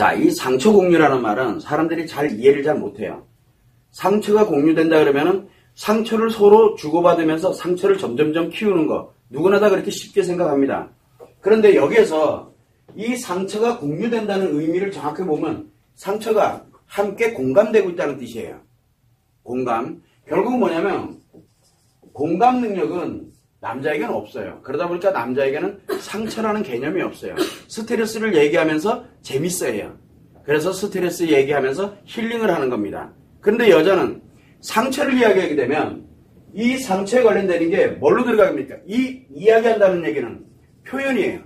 자, 이 상처 공유라는 말은 사람들이 이해를 잘 못해요. 상처가 공유된다 그러면은 상처를 서로 주고받으면서 상처를 점점점 키우는 거, 누구나 다 그렇게 쉽게 생각합니다. 그런데 여기에서 이 상처가 공유된다는 의미를 정확히 보면 상처가 함께 공감되고 있다는 뜻이에요. 공감. 결국은 뭐냐면 공감 능력은 남자에게는 없어요. 그러다 보니까 남자에게는 상처라는 개념이 없어요. 스트레스를 얘기하면서 재밌어해요. 그래서 스트레스 얘기하면서 힐링을 하는 겁니다. 그런데 여자는 상처를 이야기하게 되면 이 상처에 관련되는 게 뭘로 들어갑니까? 이 이야기한다는 얘기는 표현이에요.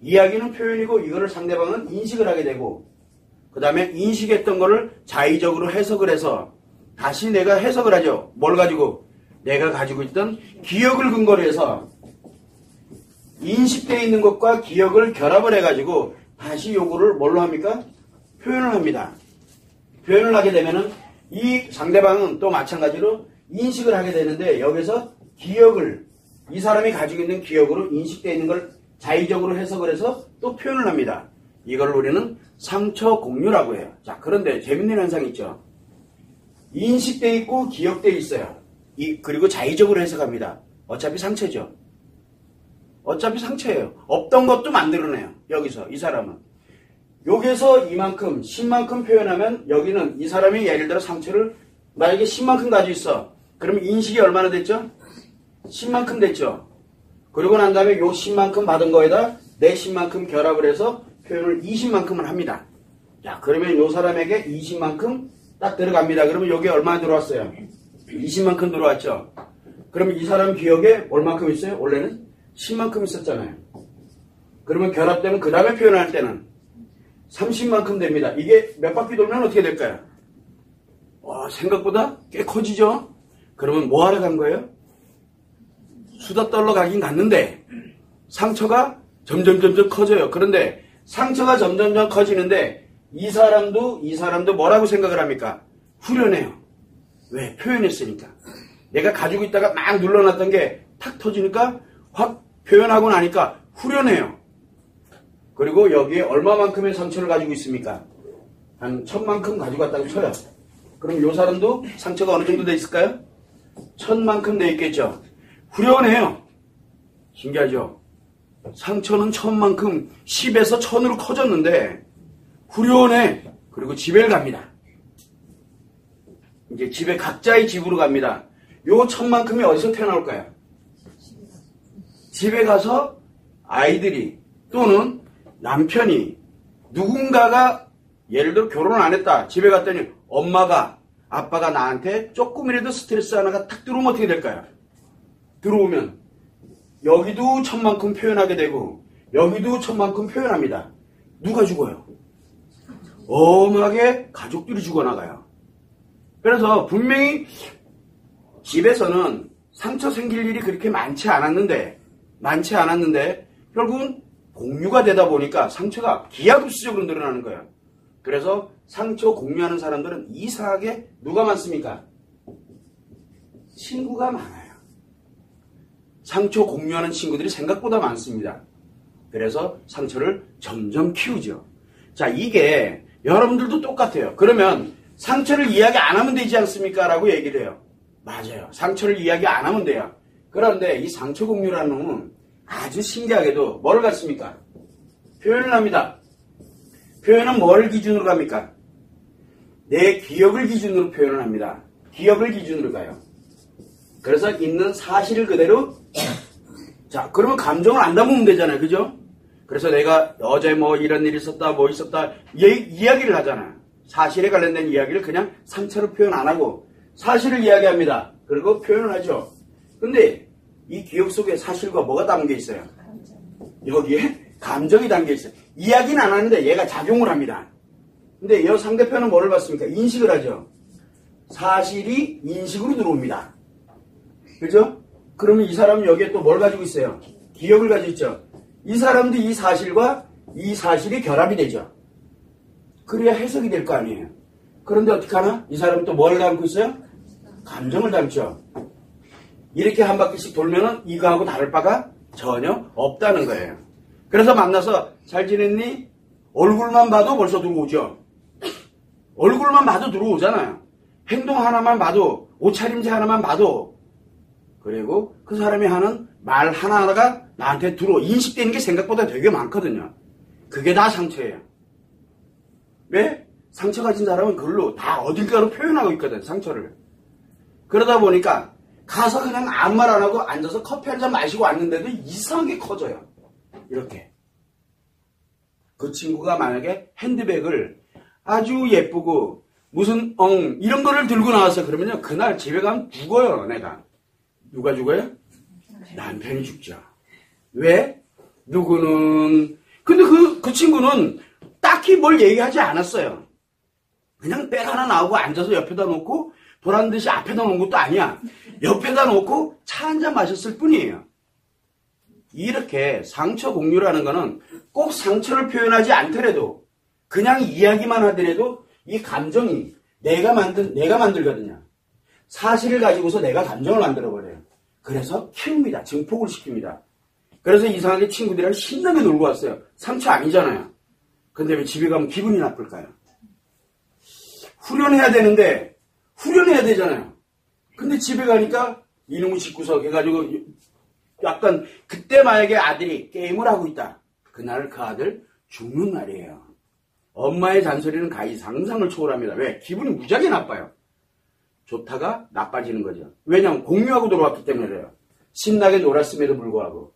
이야기는 표현이고 이거를 상대방은 인식을 하게 되고 그 다음에 인식했던 거를 자의적으로 해석을 해서 다시 내가 해석을 하죠. 뭘 가지고? 내가 가지고 있던 기억을 근거로 해서 인식되어 있는 것과 기억을 결합을 해가지고 다시 요거를 뭘로 합니까? 표현을 합니다. 표현을 하게 되면은 이 상대방은 또 마찬가지로 인식을 하게 되는데 여기서 기억을 이 사람이 가지고 있는 기억으로 인식되어 있는 걸 자의적으로 해석을 해서 또 표현을 합니다. 이걸 우리는 상처 공유라고 해요. 자, 그런데 재밌는 현상이 있죠. 인식되어 있고 기억되어 있어요. 그리고 자의적으로 해석합니다. 어차피 상처죠. 어차피 상처예요. 없던 것도 만들어내요. 여기서 이 사람은. 여기서 이만큼 10만큼 표현하면 여기는 이 사람이 예를 들어 상처를 나에게 10만큼 가지고 있어. 그러면 인식이 얼마나 됐죠? 10만큼 됐죠. 그리고 난 다음에 요 10만큼 받은 거에다 내 10만큼 결합을 해서 표현을 20만큼을 합니다. 자, 그러면 요 사람에게 20만큼 딱 들어갑니다. 그러면 여기에 얼마나 들어왔어요? 20만큼 들어왔죠. 그러면 이 사람 기억에 얼마큼 있어요? 원래는 10만큼 있었잖아요. 그러면 결합되면 그 다음에 표현할 때는 30만큼 됩니다. 이게 몇 바퀴 돌면 어떻게 될까요? 생각보다 꽤 커지죠? 그러면 뭐 하러 간 거예요? 수다 떨러 가긴 갔는데 상처가 점점 커져요. 그런데 상처가 점점 커지는데 이 사람도 뭐라고 생각을 합니까? 후련해요. 왜? 표현했으니까. 내가 가지고 있다가 막 눌러놨던 게 탁 터지니까 확 표현하고 나니까 후련해요. 그리고 여기에 얼마만큼의 상처를 가지고 있습니까? 한 1000만큼 가지고 왔다고 쳐요. 그럼 이 사람도 상처가 어느 정도 돼 있을까요? 1000만큼 돼 있겠죠. 후련해요. 신기하죠? 상처는 1000만큼 10에서 1000으로 커졌는데 후련해. 그리고 집에 갑니다. 이제 집에 각자의 집으로 갑니다. 요 1000만큼이 어디서 태어나올까요? 집에 가서 아이들이 또는 남편이 누군가가 예를 들어 결혼을 안 했다. 집에 갔더니 아빠가 나한테 조금이라도 스트레스 하나가 탁 들어오면 어떻게 될까요? 들어오면 여기도 1000만큼 표현하게 되고 여기도 1000만큼 표현합니다. 누가 죽어요? 엄하게 가족들이 죽어나가요. 그래서 분명히 집에서는 상처 생길 일이 그렇게 많지 않았는데 결국은 공유가 되다 보니까 상처가 기하급수적으로 늘어나는 거예요. 그래서 상처 공유하는 사람들은 이상하게 누가 많습니까? 친구가 많아요. 상처 공유하는 친구들이 생각보다 많습니다. 그래서 상처를 점점 키우죠. 자, 이게 여러분들도 똑같아요. 그러면 상처를 이야기 안 하면 되지 않습니까? 라고 얘기를 해요. 맞아요. 상처를 이야기 안 하면 돼요. 그런데 이 상처 공유라는 놈은 아주 신기하게도 뭘 갖습니까? 표현을 합니다. 표현은 뭘 기준으로 갑니까? 내 기억을 기준으로 표현을 합니다. 기억을 기준으로 가요. 그래서 있는 사실을 그대로 자, 그러면 감정을 안 담으면 되잖아요. 그죠? 그래서 내가 어제 뭐 이런 일이 있었다 뭐 있었다 이야기를 하잖아요. 사실에 관련된 이야기를 그냥 상처로 표현 안 하고 사실을 이야기합니다. 그리고 표현을 하죠. 근데 이 기억 속에 사실과 뭐가 담겨 있어요? 여기에 감정이 담겨 있어요. 이야기는 안 하는데 얘가 작용을 합니다. 근데 이 상대편은 뭐를 받습니까? 인식을 하죠. 사실이 인식으로 들어옵니다. 그죠? 그러면 이 사람은 여기에 또 뭘 가지고 있어요? 기억을 가지고 있죠. 이 사람도 이 사실과 이 사실이 결합이 되죠. 그래야 해석이 될 거 아니에요. 그런데 어떻게 하나? 이 사람은 또 뭘 담고 있어요? 감정을 담죠. 이렇게 한 바퀴씩 돌면은 이거하고 다를 바가 전혀 없다는 거예요. 그래서 만나서 잘 지냈니? 얼굴만 봐도 벌써 들어오죠. 얼굴만 봐도 들어오잖아요. 행동 하나만 봐도, 옷차림새 하나만 봐도, 그리고 그 사람이 하는 말 하나하나가 나한테 인식되는 게 생각보다 되게 많거든요. 그게 다 상처예요. 왜? 상처 가진 사람은 그걸로 다 어딜가로 표현하고 있거든, 상처를. 그러다 보니까 가서 그냥 아무 말 안 하고 앉아서 커피 한 잔 마시고 왔는데도 이상하게 커져요. 이렇게. 그 친구가 만약에 핸드백을 아주 예쁘고 무슨 이런 거를 들고 나왔어. 그러면요, 그날 집에 가면 죽어요, 내가. 누가 죽어요? 남편이 죽죠. 왜? 누구는 근데 그 친구는 딱히 뭘 얘기하지 않았어요. 그냥 백 하나 나오고 앉아서 옆에다 놓고 보란 듯이 앞에다 놓은 것도 아니야. 옆에다 놓고 차 한 잔 마셨을 뿐이에요. 이렇게 상처 공유라는 거는 꼭 상처를 표현하지 않더라도 그냥 이야기만 하더라도 이 감정이 내가 만들거든요. 사실을 가지고서 내가 감정을 만들어버려요. 그래서 키웁니다. 증폭을 시킵니다. 그래서 이상하게 친구들이랑 신나게 놀고 왔어요. 상처 아니잖아요. 근데 왜 집에 가면 기분이 나쁠까요? 후련해야 되는데 후련해야 되잖아요. 근데 집에 가니까 이놈의 집구석 해가지고 약간 그때 만약에 아들이 게임을 하고 있다. 그날 그 아들 죽는 날이에요. 엄마의 잔소리는 가히 상상을 초월합니다. 왜? 기분이 무지하게 나빠요. 좋다가 나빠지는 거죠. 왜냐하면 공유하고 들어왔기 때문에 그래요. 신나게 놀았음에도 불구하고.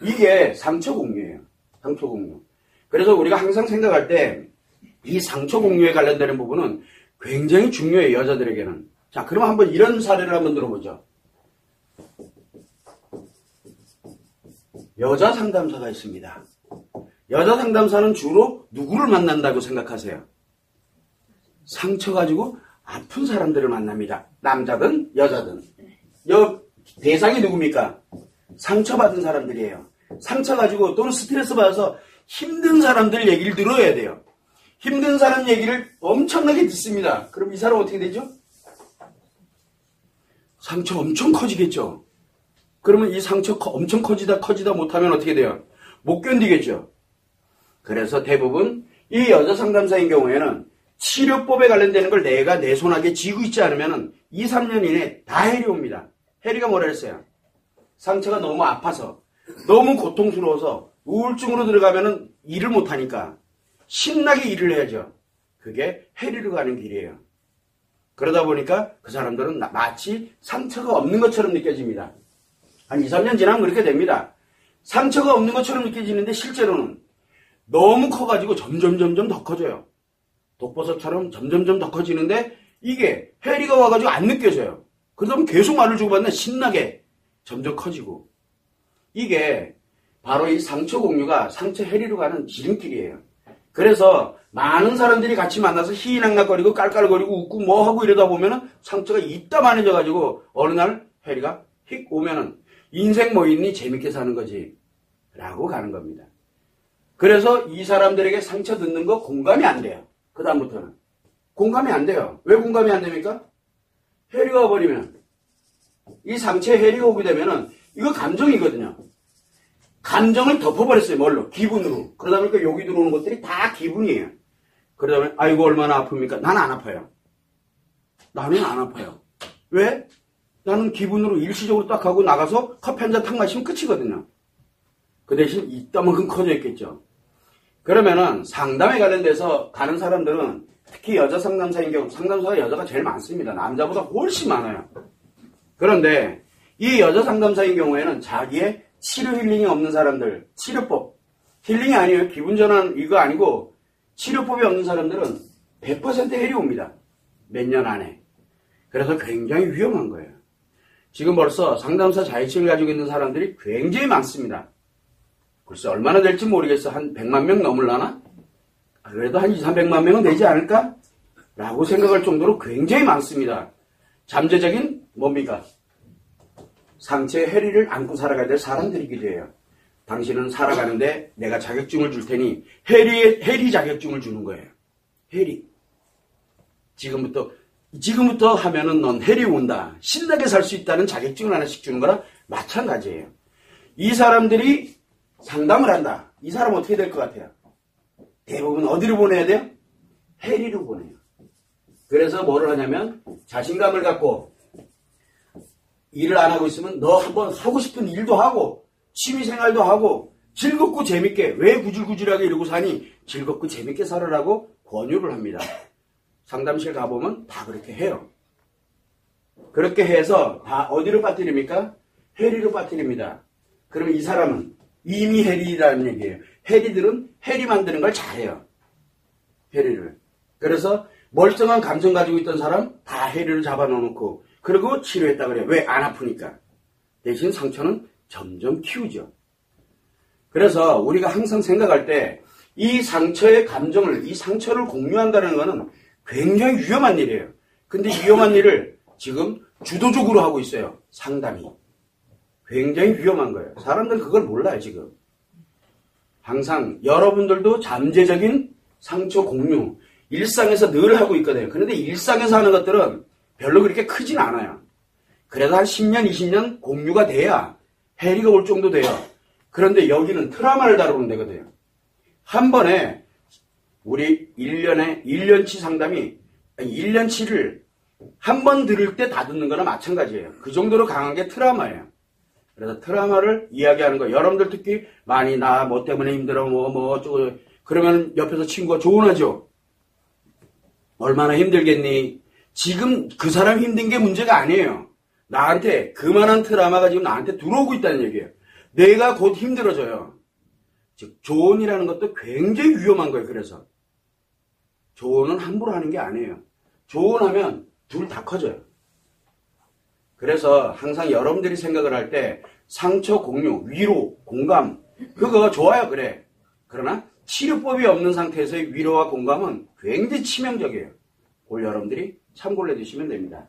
이게 상처 공유예요. 상처 공유. 그래서 우리가 항상 생각할 때 이 상처 공유에 관련되는 부분은 굉장히 중요해요. 여자들에게는. 자, 그럼 한번 이런 사례를 한번 들어보죠. 여자 상담사가 있습니다. 여자 상담사는 주로 누구를 만난다고 생각하세요? 상처 가지고 아픈 사람들을 만납니다. 남자든 여자든. 대상이 누굽니까? 상처받은 사람들이에요. 상처 가지고 또는 스트레스 받아서 힘든 사람들 얘기를 들어야 돼요. 힘든 사람 얘기를 엄청나게 듣습니다. 그럼 이 사람 어떻게 되죠? 상처 엄청 커지겠죠. 그러면 이 상처 엄청 커지다 못하면 어떻게 돼요? 못 견디겠죠. 그래서 대부분 이 여자 상담사인 경우에는 치료법에 관련되는 걸 내가 내 손아귀에 쥐고 있지 않으면 2, 3년 이내에 다 해리 옵니다. 해리가 뭐라 했어요? 상처가 너무 아파서 너무 고통스러워서 우울증으로 들어가면 일을 못하니까 신나게 일을 해야죠. 그게 해리로 가는 길이에요. 그러다 보니까 그 사람들은 마치 상처가 없는 것처럼 느껴집니다. 한 2, 3년 지나면 그렇게 됩니다. 상처가 없는 것처럼 느껴지는데 실제로는 너무 커가지고 점점 더 커져요. 독버섯처럼 점점 더 커지는데 이게 해리가 와가지고 안 느껴져요. 그러다 계속 말을 주고받는 신나게 점점 커지고. 이게 바로 이 상처 공유가 상처 해리로 가는 지름길이에요. 그래서 많은 사람들이 같이 만나서 희희낙낙거리고 깔깔거리고 웃고 뭐하고 이러다 보면은 상처가 이따만해져가지고 어느 날 해리가 휙 오면은 인생 뭐 있니? 재밌게 사는 거지. 라고 가는 겁니다. 그래서 이 사람들에게 상처 듣는 거 공감이 안 돼요. 그 다음부터는. 공감이 안 돼요. 왜 공감이 안 됩니까? 해리가 와버리면 이 상처에 해리가 오게 되면은 이거 감정이거든요. 감정을 덮어버렸어요. 뭘로? 기분으로. 그러다 보니까 여기 들어오는 것들이 다 기분이에요. 그러다 보면 아이고 얼마나 아픕니까? 나는 안 아파요. 나는 안 아파요. 왜? 나는 기분으로 일시적으로 딱 하고 나가서 커피 한 잔 탁 마시면 끝이거든요. 그 대신 이따만큼 커져 있겠죠. 그러면은 상담에 관련돼서 가는 사람들은 특히 여자 상담사인 경우 상담사가 여자가 제일 많습니다. 남자보다 훨씬 많아요. 그런데 이 여자 상담사인 경우에는 자기의 치료 힐링이 없는 사람들, 치료법, 힐링이 아니에요. 기분 전환 이거 아니고 치료법이 없는 사람들은 100% 해리 옵니다. 몇 년 안에. 그래서 굉장히 위험한 거예요. 지금 벌써 상담사 자격증을 가지고 있는 사람들이 굉장히 많습니다. 글쎄 얼마나 될지 모르겠어. 한 100만 명 넘으려나? 그래도 한 2, 300만 명은 되지 않을까? 라고 생각할 정도로 굉장히 많습니다. 잠재적인 뭡니까? 상처의 해리를 안고 살아가야 될 사람들이기도 해요. 당신은 살아가는데 내가 자격증을 줄 테니 해리 자격증을 주는 거예요. 해리. 지금부터 하면은 넌 해리 온다. 신나게 살 수 있다는 자격증을 하나씩 주는 거랑 마찬가지예요. 이 사람들이 상담을 한다. 이 사람 어떻게 될 것 같아요? 대부분 어디로 보내야 돼요? 해리로 보내요. 그래서 뭐를 하냐면 자신감을 갖고 일을 안 하고 있으면 너 한번 하고 싶은 일도 하고 취미생활도 하고 즐겁고 재밌게 왜 구질구질하게 이러고 사니 즐겁고 재밌게 살아라고 권유를 합니다. 상담실 가보면 다 그렇게 해요. 그렇게 해서 다 어디로 빠뜨립니까? 해리로 빠뜨립니다. 그러면 이 사람은 이미 해리라는 얘기예요. 해리들은 해리 만드는 걸 잘해요. 해리를. 그래서 멀쩡한 감정 가지고 있던 사람 다 해리를 잡아놓고 그리고 치료했다 그래요. 왜? 안 아프니까. 대신 상처는 점점 키우죠. 그래서 우리가 항상 생각할 때 이 상처의 감정을, 이 상처를 공유한다는 것은 굉장히 위험한 일이에요. 근데 위험한 일을 지금 주도적으로 하고 있어요. 상담이. 굉장히 위험한 거예요. 사람들은 그걸 몰라요, 지금. 항상 여러분들도 잠재적인 상처 공유, 일상에서 늘 하고 있거든요. 그런데 일상에서 하는 것들은 별로 그렇게 크진 않아요. 그래도 한 10년, 20년 공유가 돼야 해리가 올 정도 돼요. 그런데 여기는 트라우마를 다루는 데거든요. 한 번에 우리 1년치 상담이 1년치를 한 번 들을 때 다 듣는 거나 마찬가지예요. 그 정도로 강한 게 트라우마예요. 그래서 트라우마를 이야기하는 거. 여러분들 특히 많이 나 뭐 때문에 힘들어 뭐 어쩌고 그러면 옆에서 친구가 조언하죠. 얼마나 힘들겠니? 지금 그 사람 힘든 게 문제가 아니에요. 나한테 그만한 트라우마가 지금 나한테 들어오고 있다는 얘기예요. 내가 곧 힘들어져요. 즉 조언이라는 것도 굉장히 위험한 거예요. 그래서 조언은 함부로 하는 게 아니에요. 조언하면 둘 다 커져요. 그래서 항상 여러분들이 생각을 할 때 상처 공유, 위로, 공감 그거 좋아요. 그래. 그러나 치료법이 없는 상태에서의 위로와 공감은 굉장히 치명적이에요. 그걸 여러분들이 참고를 해주시면 됩니다.